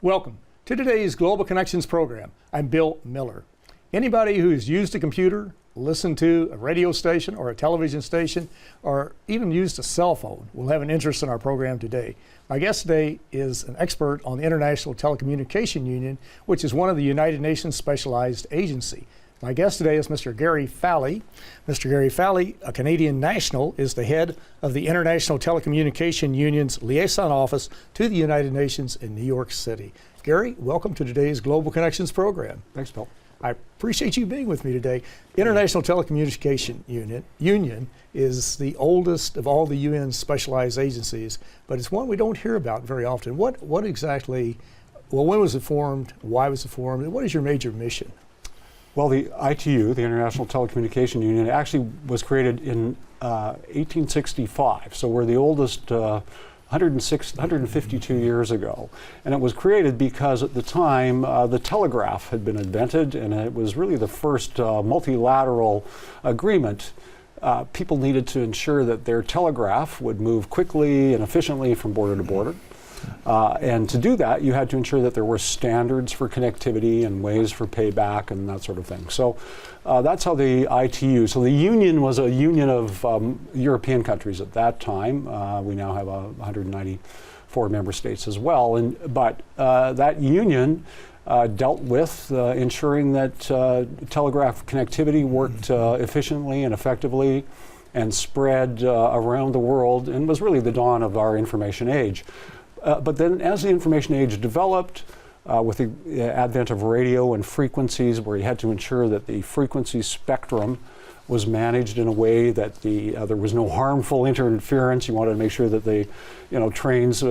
Welcome to today's Global Connections program. I'm Bill Miller. Anybody who's used a computer, listened to a radio station or a television station, or even used a cell phone will have an interest in our program today. My guest today is an expert on the International Telecommunication Union, which is one of the United Nations specialized agency. My guest today is Mr. Gary Fowlie. Mr. Gary Fowlie, a Canadian national, is the head of the International Telecommunication Union's Liaison Office to the United Nations in New York City. Gary, welcome to today's Global Connections program. Thanks, Bill. I appreciate you being with me today. International Telecommunication Union is the oldest of all the UN specialized agencies, but it's one we don't hear about very often. What exactly, well, when was it formed, why was it formed, and what is your major mission? Well, the ITU, the International Telecommunication Union, actually was created in 1865, so we're the oldest 152 years ago. And it was created because at the time the telegraph had been invented, and it was really the first multilateral agreement. People needed to ensure that their telegraph would move quickly and efficiently from border to border. And to do that, you had to ensure that there were standards for connectivity and ways for payback and that sort of thing. So that's how the ITU, so the union was a union of European countries at that time. We now have 194 member states as well. But that union dealt with ensuring that telegraph connectivity worked efficiently and effectively and spread around the world, and was really the dawn of our information age. But then as the information age developed, with the advent of radio and frequencies, where you had to ensure that the frequency spectrum was managed in a way that there was no harmful interference. You wanted to make sure that the trains,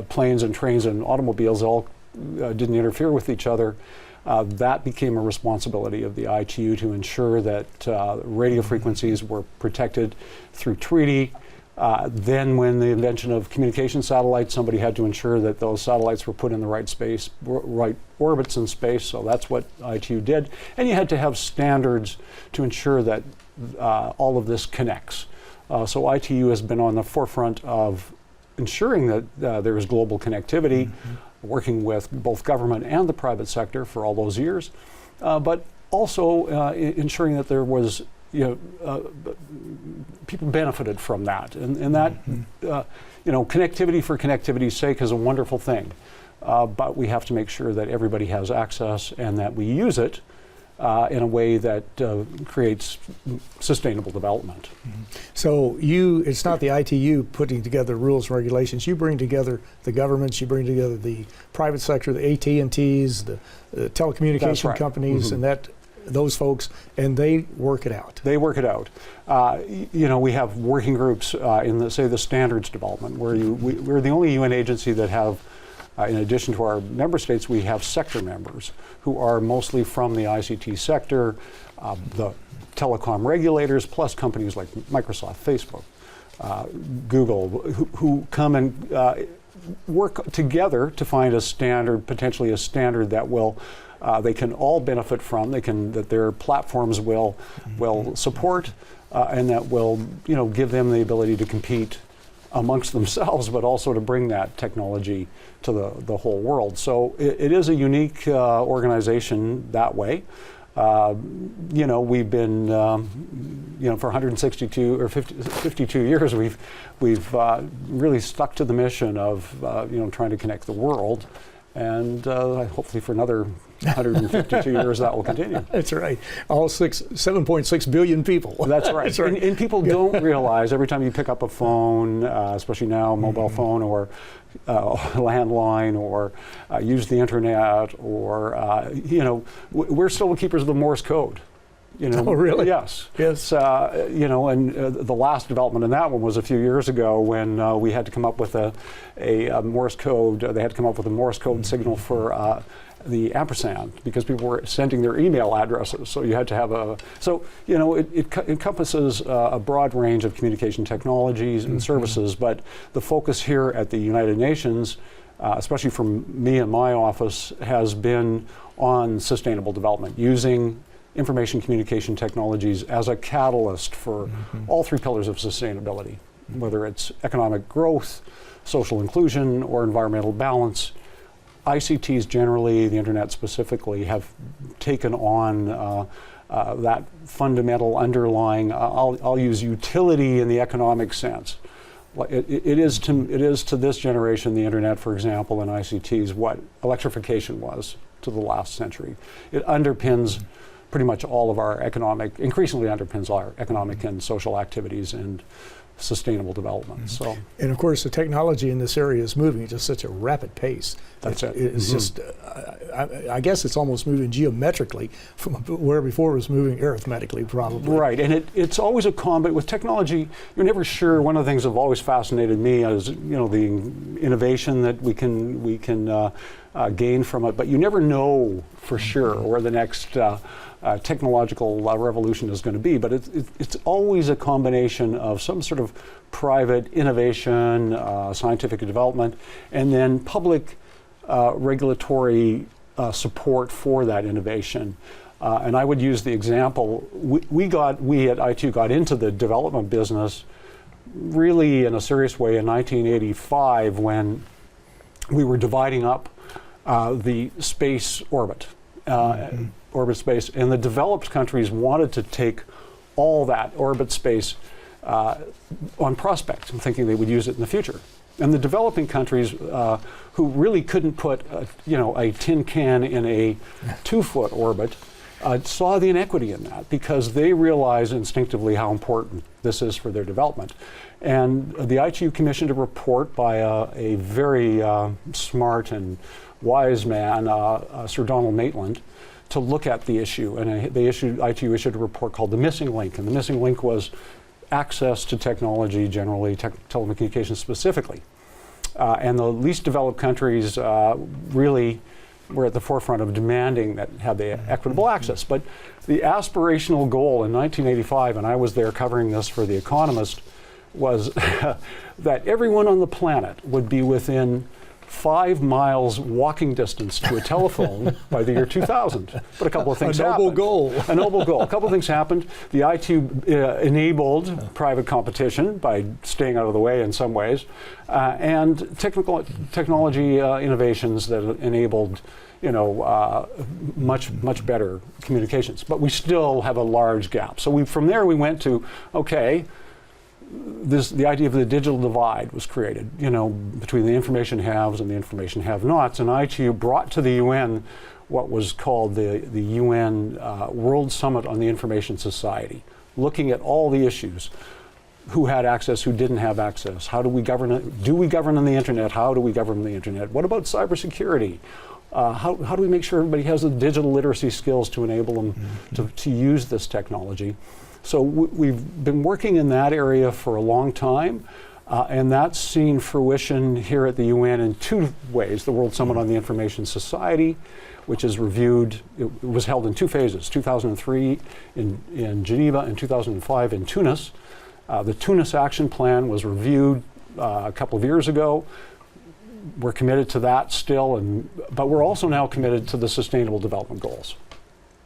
planes and trains and automobiles all didn't interfere with each other. That became a responsibility of the ITU to ensure that radio frequencies were protected through treaty. Then when the invention of communication satellites, somebody had to ensure that those satellites were put in the right space, right orbits in space, so that's what ITU did. And you had to have standards to ensure that all of this connects. So ITU has been on the forefront of ensuring that there is global connectivity, working with both government and the private sector for all those years, but also ensuring that there was people benefited from that, and that connectivity for connectivity's sake is a wonderful thing, but we have to make sure that everybody has access and that we use it in a way that creates sustainable development. So it's not the ITU putting together rules and regulations. You bring together the governments, you bring together the private sector, the AT&Ts, the telecommunication companies, and those folks, and they work it out. They work it out. We have working groups in the standards development, where we're the only UN agency that have, in addition to our member states, we have sector members who are mostly from the ICT sector, the telecom regulators, plus companies like Microsoft, Facebook, Google, who come and work together to find a standard, potentially a standard that will they can all benefit from, that their platforms will support, and that will give them the ability to compete amongst themselves, but also to bring that technology to the whole world. So it is a unique organization that way. We've been for 162 or 52 years we've really stuck to the mission of trying to connect the world. And hopefully for another 152 years that will continue. That's right. All 7.6 billion people. That's right. That's right. And people don't realize every time you pick up a phone, especially now, a mobile phone or landline, or use the internet, or we're still the keepers of the Morse code. Oh, really? Yes. Yes. And the last development in that one was a few years ago when we had to come up with a Morse code. They had to come up with a Morse code signal for the ampersand, because people were sending their email addresses. So you had to have it encompasses a broad range of communication technologies and services. But the focus here at the United Nations, especially from me and my office, has been on sustainable development, using information communication technologies as a catalyst for all three pillars of sustainability, whether it's economic growth, social inclusion, or environmental balance. ICTs generally, the internet specifically, have taken on that fundamental underlying, I'll use utility in the economic sense. It is to this generation, the internet, for example, and ICTs, what electrification was to the last century. It underpins pretty much all of our increasingly underpins our economic and social activities and sustainable development. So, and of course, the technology in this area is moving at just such a rapid pace. That's it. It's just, I guess it's almost moving geometrically from where before it was moving arithmetically, probably. Right, and it's always a combat with technology. You're never sure. One of the things that have always fascinated me is the innovation that we can gain from it, but you never know for sure where the next technological revolution is going to be. But it's always a combination of some sort of private innovation, scientific development, and then public regulatory support for that innovation. And I would use the example, we at ITU got into the development business really in a serious way in 1985 when we were dividing up the space orbit, orbit space, and the developed countries wanted to take all that orbit space on prospect and thinking they would use it in the future. And the developing countries who really couldn't put a tin can in a 2-foot orbit saw the inequity in that because they realized instinctively how important this is for their development. And the ITU commissioned a report by a very smart and wise man, Sir Donald Maitland, to look at the issue. And ITU issued a report called The Missing Link. And the missing link was access to technology generally, telecommunications specifically. And the least developed countries really were at the forefront of demanding that have the equitable access. But the aspirational goal in 1985, and I was there covering this for The Economist, was that everyone on the planet would be within 5 miles walking distance to a telephone by the year 2000. But a couple of things happened. A noble goal. A noble goal. A couple of things happened. The ITU enabled private competition by staying out of the way in some ways, and technology innovations that enabled much better communications. But we still have a large gap. So from there we went to, okay, the idea of the digital divide was created, between the information haves and the information have-nots, and ITU brought to the UN what was called the UN World Summit on the Information Society, looking at all the issues: who had access, who didn't have access, how do we govern it, do we govern on the internet, how do we govern the internet, what about cybersecurity, how do we make sure everybody has the digital literacy skills to enable them to use this technology. So we've been working in that area for a long time, and that's seen fruition here at the UN in 2 ways. The World Summit on the Information Society, which is reviewed, it was held in 2 phases, 2003 in Geneva and 2005 in Tunis. The Tunis Action Plan was reviewed a couple of years ago. We're committed to that still, but we're also now committed to the Sustainable Development Goals.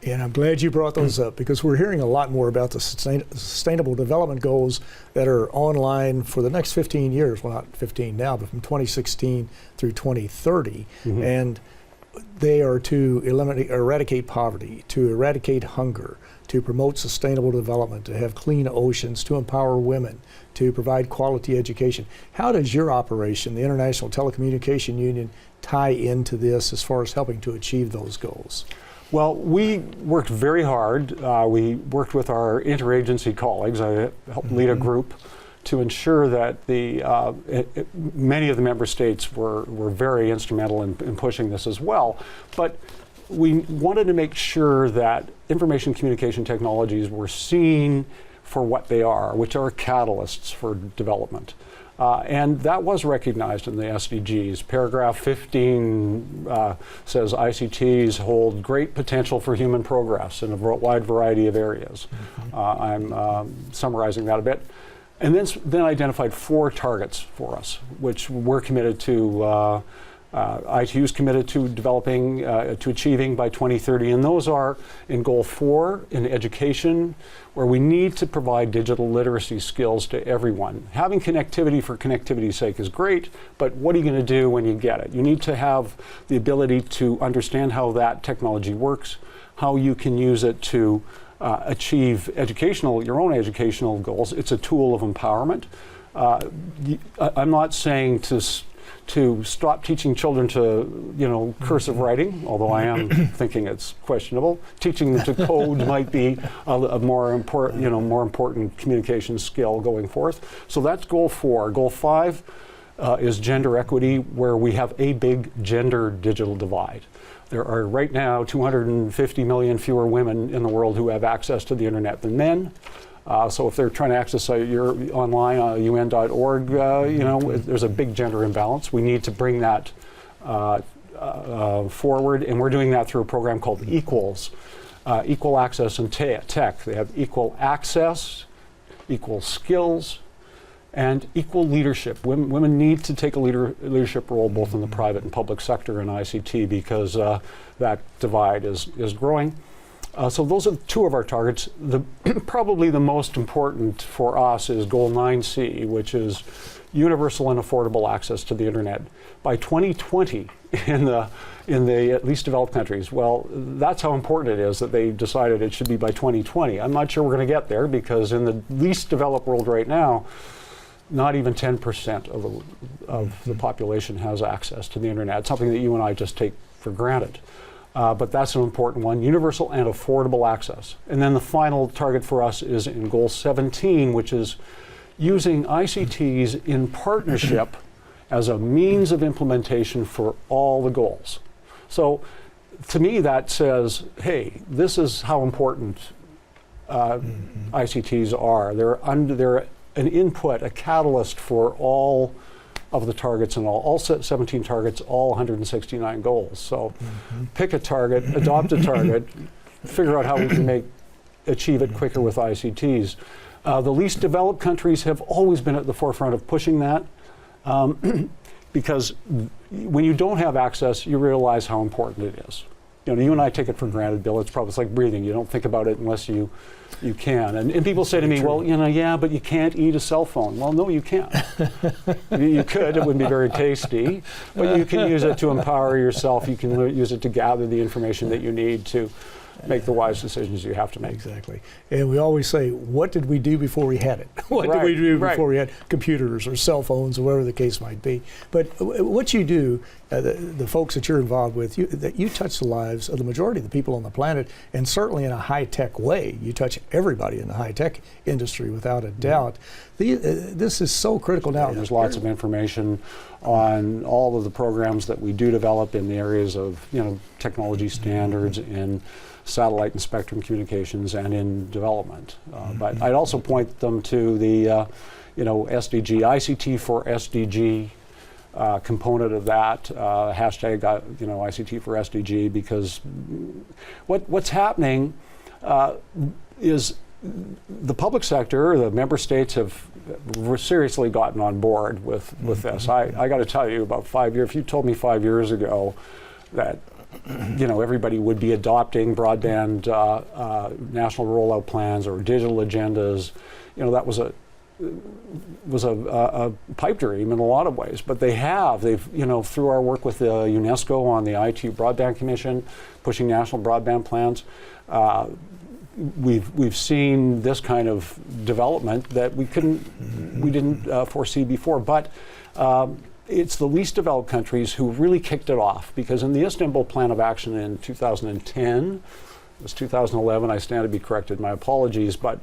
And I'm glad you brought those up because we're hearing a lot more about the Sustainable Development Goals that are online for the next 15 years. Well, not 15 now, but from 2016 through 2030. And they are to eradicate poverty, to eradicate hunger, to promote sustainable development, to have clean oceans, to empower women, to provide quality education. How does your operation, the International Telecommunication Union, tie into this as far as helping to achieve those goals? Well, we worked very hard. We worked with our interagency colleagues. I helped lead a group to ensure that many of the member states were very instrumental in pushing this as well. But we wanted to make sure that information communication technologies were seen for what they are, which are catalysts for development. And that was recognized in the SDGs. Paragraph 15 says ICTs hold great potential for human progress in a wide variety of areas. I'm summarizing that a bit. And then identified 4 targets for us, which we're committed to ITU is committed to developing, to achieving by 2030, and those are in Goal 4 in education, where we need to provide digital literacy skills to everyone. Having connectivity for connectivity's sake is great, but what are you going to do when you get it? You need to have the ability to understand how that technology works, how you can use it to achieve your own educational goals. It's a tool of empowerment. I'm not saying to stop teaching children to, cursive writing, although I am thinking it's questionable. Teaching them to code might be a more important communication skill going forth. So that's Goal 4. Goal 5 is gender equity, where we have a big gender digital divide. There are right now 250 million fewer women in the world who have access to the internet than men. So if they're trying to access your online UN.org, there's a big gender imbalance. We need to bring that forward, and we're doing that through a program called Equals, Equal Access in Tech. They have equal access, equal skills, and equal leadership. Women need to take a leadership role both in the private and public sector in ICT, because that divide is growing. So those are two of our targets. Probably the most important for us is Goal 9C, which is universal and affordable access to the internet by 2020 in the least developed countries. Well, that's how important it is that they decided it should be by 2020. I'm not sure we're going to get there, because in the least developed world right now, not even 10% of the population has access to the internet, something that you and I just take for granted. But that's an important one, universal and affordable access. And then the final target for us is in Goal 17, which is using ICTs in partnership as a means of implementation for all the goals. So to me, that says, hey, this is how important ICTs are. They're an input, a catalyst for all of the targets, and all 17 targets, all 169 goals. So pick a target, adopt a target, figure out how we can achieve it quicker with ICTs. The least developed countries have always been at the forefront of pushing that, because when you don't have access, you realize how important it is. You and I take it for granted, Bill. It's like breathing. You don't think about it unless you can. And people say to me, well, yeah, but you can't eat a cell phone. Well, no, you can't. You could. It wouldn't be very tasty. But you can use it to empower yourself. You can use it to gather the information that you need to make the wise decisions you have to make. Exactly. And we always say, what did we do before we had it? What did we do before we had computers or cell phones or whatever the case might be? But what you do, the folks that you're involved with, you touch the lives of the majority of the people on the planet, and certainly in a high-tech way. You touch everybody in the high-tech industry without a doubt. This is so critical now. There's lots of information on all of the programs that we do develop in the areas of technology standards in satellite and spectrum communications and in development. But I'd also point them to the SDG, ICT for SDG component of that, hashtag ICT for SDG, because what's happening is the public sector, the member states have seriously gotten on board with this. I got to tell you, about 5 years, if you told me 5 years ago that everybody would be adopting broadband national rollout plans or digital agendas, that was a pipe dream in a lot of ways. But they've through our work with the UNESCO on the ITU Broadband Commission, pushing national broadband plans, we've seen this kind of development that we didn't foresee before. But it's the least developed countries who really kicked it off, because in the Istanbul Plan of Action in 2010, it was 2011, I stand to be corrected, my apologies, but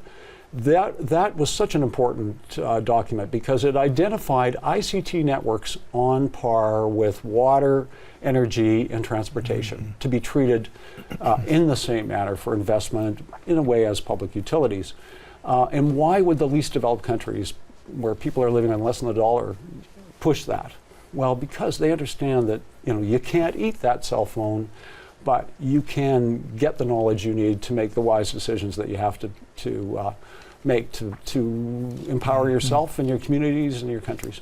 that was such an important document, because it identified ICT networks on par with water, energy, and transportation to be treated in the same manner for investment in a way as public utilities. And why would the least developed countries, where people are living on less than $1, push that? Well, because they understand that you can't eat that cell phone, but you can get the knowledge you need to make the wise decisions that you have to make to empower yourself and your communities and your countries.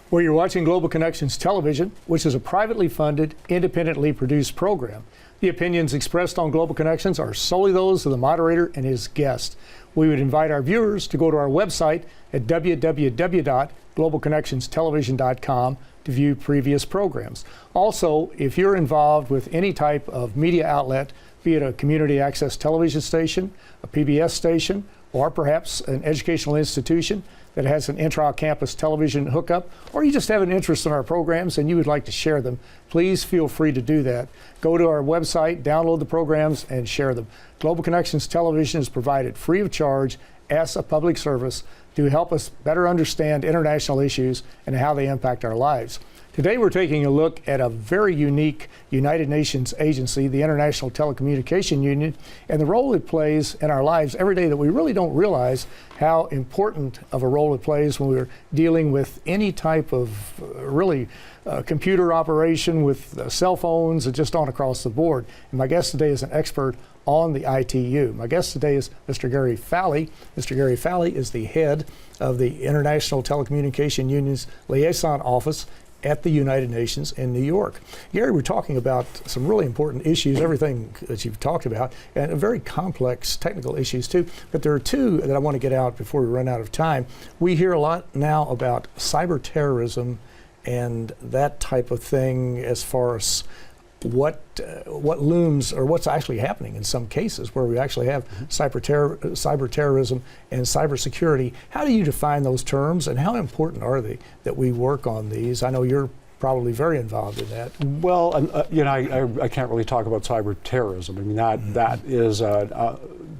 Well, you're watching Global Connections Television, which is a privately funded, independently produced program. The opinions expressed on Global Connections are solely those of the moderator and his guest. We would invite our viewers to go to our website at www.globalconnectionstelevision.com to view previous programs. Also, if you're involved with any type of media outlet, be it a community access television station, a PBS station, or perhaps an educational institution that has an intra-campus television hookup, or you just have an interest in our programs and you would like to share them, please feel free to do that. Go to our website, download the programs, and share them. Global Connections Television is provided free of charge as a public service to help us better understand international issues and how they impact our lives. Today we're taking a look at a very unique United Nations agency, the International Telecommunication Union, and the role it plays in our lives every day that we really don't realize how important of a role it plays when we're dealing with any type of computer operation with cell phones and just on across the board. And my guest today is an expert on the ITU. My guest today is Mr. Gary Fowlie. Mr. Gary Fowlie is the head of the International Telecommunication Union's Liaison Office at the United Nations in New York. Gary, we're talking about some really important issues, everything that you've talked about, and very complex technical issues too. But there are two that I want to get out before we run out of time. We hear a lot now about cyber terrorism and that type of thing as far as what looms or what's actually happening in some cases where we actually have cyber terrorism and cybersecurity. How do you define those terms and how important are they that we work on these? I know you're probably very involved in that. Well, I can't really talk about cyber terrorism. I mean, that is,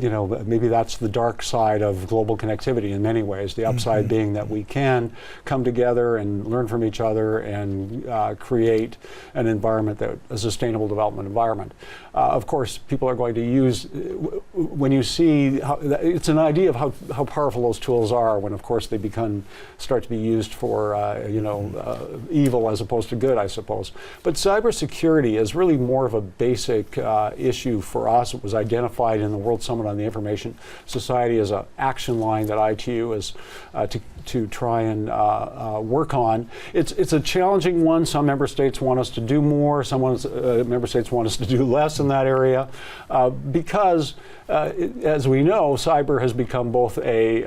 maybe that's the dark side of global connectivity in many ways. The upside being that we can come together and learn from each other and create an environment that a sustainable development environment. Of course, people are going to use, when you see, it's an idea of how powerful those tools are when, of course, they start to be used for, evil as opposed to good, I suppose. But cybersecurity is really more of a basic issue for us. It was identified in the World Summit on the Information Society as an action line that ITU is to try and work on. It's a challenging one. Some member states want us to do more. Some member states want us to do less in that area because, as we know, cyber has become both a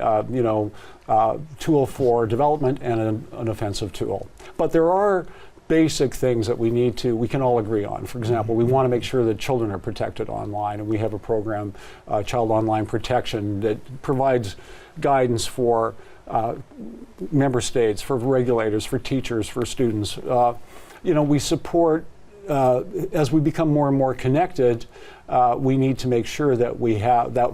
tool for development and an offensive tool. But there are basic things that we can all agree on. For example, we want to make sure that children are protected online, and we have a program, Child Online Protection, that provides guidance for member states, for regulators, for teachers, for students. We support, as we become more and more connected, we need to make sure that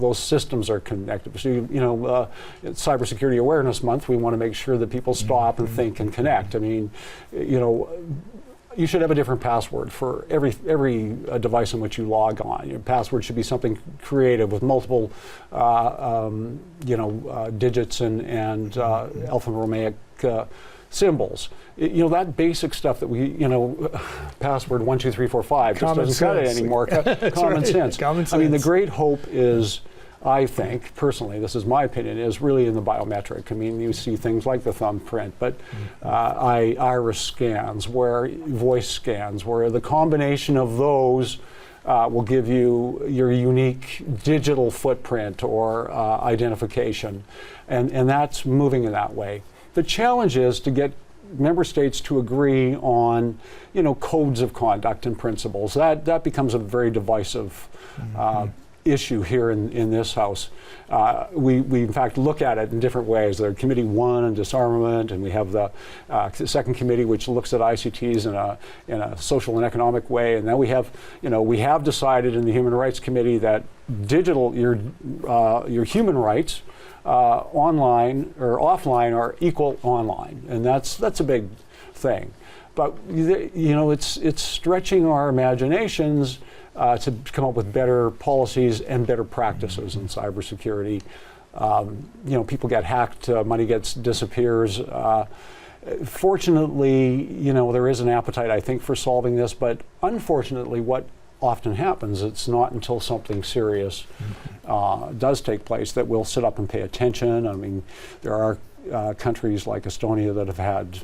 those systems are connected. So, it's Cybersecurity Awareness Month. We want to make sure that people stop and think and connect. I mean, you should have a different password for every device in which you log on. Your password should be something creative with multiple, digits and alphanumeric symbols. That basic stuff that we, password 12345 just doesn't cut it anymore. Common sense. Common sense. I mean, the great hope is, I think, personally, this is my opinion, is really in the biometric. I mean, you see things like the thumbprint, but iris scans, voice scans, where the combination of those will give you your unique digital footprint or identification. And that's moving in that way. The challenge is to get member states to agree on, codes of conduct and principles. That becomes a very divisive issue here in this House. We in fact look at it in different ways. There's Committee 1 on disarmament, and we have the second committee which looks at ICTs in a social and economic way. And then we have decided in the Human Rights Committee that your human rights online or offline are equal online, and that's a big thing. But it's stretching our imaginations to come up with better policies and better practices in cybersecurity. People get hacked, money disappears. Fortunately, there is an appetite, I think, for solving this, but unfortunately, what often happens, it's not until something serious does take place that we'll sit up and pay attention. I mean, there are countries like Estonia that have had,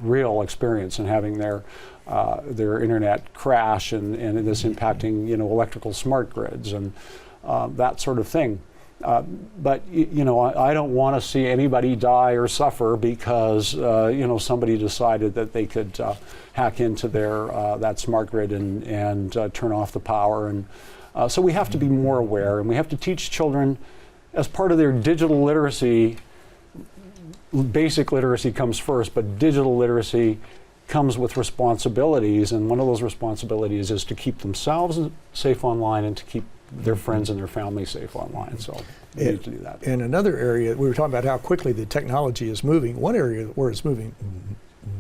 real experience in having their internet crash and this impacting, electrical smart grids and that sort of thing. But I don't want to see anybody die or suffer because somebody decided that they could hack into their that smart grid and turn off the power. And so we have to be more aware, and we have to teach children as part of their digital literacy. Basic literacy comes first, but digital literacy comes with responsibilities, and one of those responsibilities is to keep themselves safe online and to keep their friends and their family safe online. So we need to do that. In another area, we were talking about how quickly the technology is moving. One area where it's moving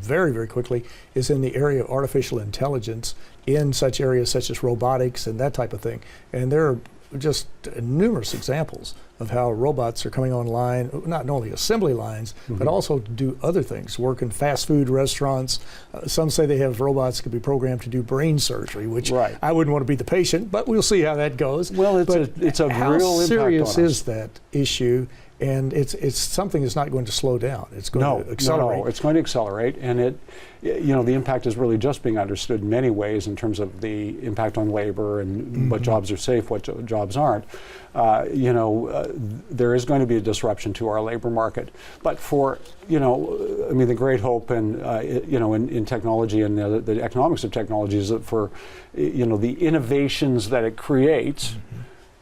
very, very quickly is in the area of artificial intelligence in such areas such as robotics and that type of thing. And there are just numerous examples of how robots are coming online, not only assembly lines, but also to do other things, work in fast food restaurants. Some say they have robots that could be programmed to do brain surgery, which I wouldn't want to be the patient, but we'll see how that goes. Well, it's a real impact on us. How serious is that issue? And it's something that's not going to slow down. It's going to accelerate. No, it's going to accelerate, and the impact is really just being understood in many ways in terms of the impact on labor and what jobs are safe, what jobs aren't. There is going to be a disruption to our labor market, but for the great hope and in technology and the economics of technology is that for the innovations that it creates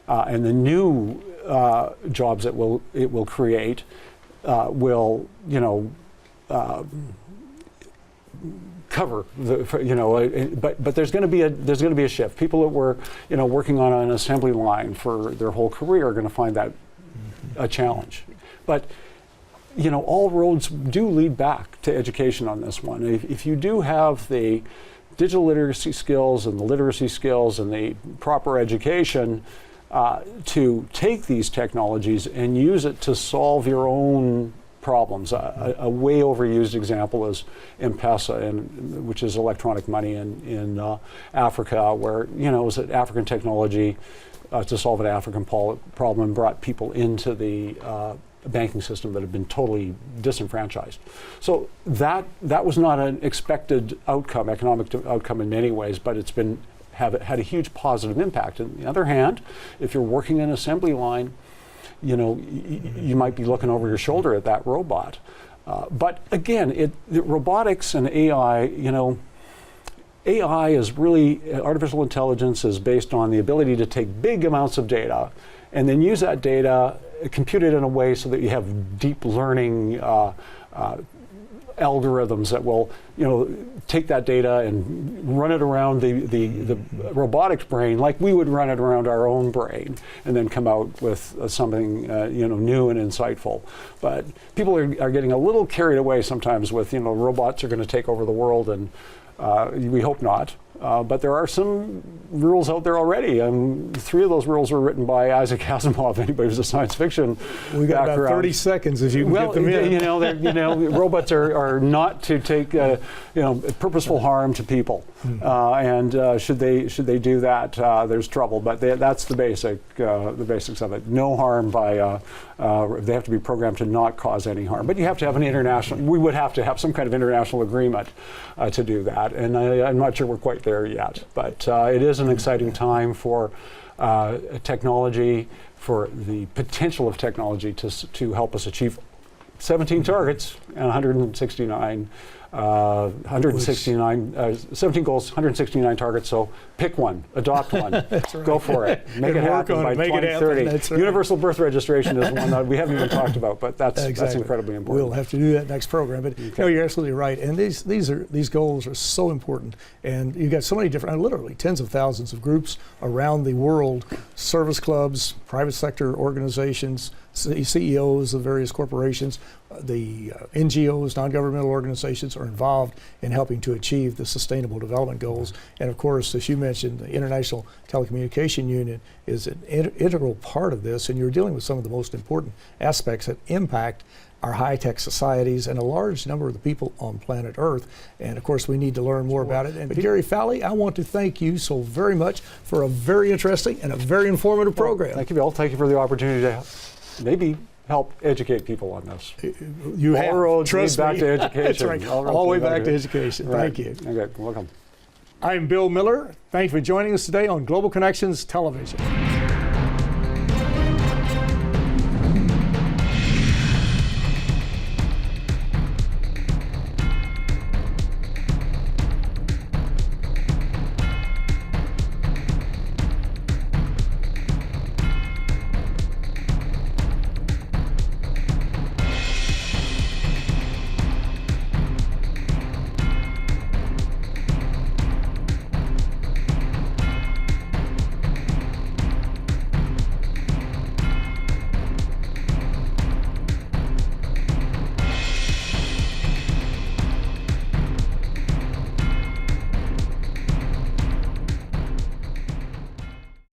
and the new jobs that it will create will cover but there's going to be a shift. People that were working on an assembly line for their whole career are going to find that a challenge. But all roads do lead back to education on this one. If you do have the digital literacy skills and the literacy skills and the proper education to take these technologies and use it to solve your own problems. A way overused example is M-Pesa, which is electronic money in Africa, where it was an African technology to solve an African problem and brought people into the banking system that had been totally disenfranchised. So that was not an expected outcome, economic outcome in many ways, but it's had a huge positive impact. On the other hand, if you're working an assembly line, you might be looking over your shoulder at that robot. But again, robotics and AI, AI is really, artificial intelligence is based on the ability to take big amounts of data and then use that data, compute it in a way so that you have deep learning algorithms that will, take that data and run it around the robotics brain like we would run it around our own brain, and then come out with something new and insightful. But people are getting a little carried away sometimes with robots are going to take over the world, and we hope not. But there are some rules out there already. 3 of those rules were written by Isaac Asimov. Anybody who's a science fiction we got background. about 30 seconds if you can get them in. Robots are not to take purposeful harm to people, and should they do that, there's trouble. But that's the basics of it. No harm by. They have to be programmed to not cause any harm. But you have to have we would have to have some kind of international agreement to do that. And I'm not sure we're quite there yet. But it is an exciting time for technology, for the potential of technology to help us achieve 17 targets and 169 17 goals, 169 targets. So pick one, adopt one, go for it, make it happen by 2030. Right. Universal birth registration is one that we haven't even talked about, but that's incredibly important. We'll have to do that next program. But you're absolutely right. And these goals are so important. And you've got so many different, literally tens of thousands of groups around the world, service clubs, private sector organizations, CEOs of various corporations, the NGOs, non-governmental organizations are involved in helping to achieve the Sustainable Development Goals. And of course, as you mentioned, the International Telecommunication Union is an integral part of this, and you're dealing with some of the most important aspects that impact our high-tech societies and a large number of the people on planet Earth. And of course, we need to learn more about it. And Gary Fowlie, I want to thank you so very much for a very interesting and a very informative program. Thank you, Bill. Thank you for the opportunity to maybe help educate people on this. You All have. roads Trust lead back me. to education. That's right. All roads All the way lead back to education. Right. Thank you. Okay, welcome. I'm Bill Miller. Thank you for joining us today on Global Connections Television.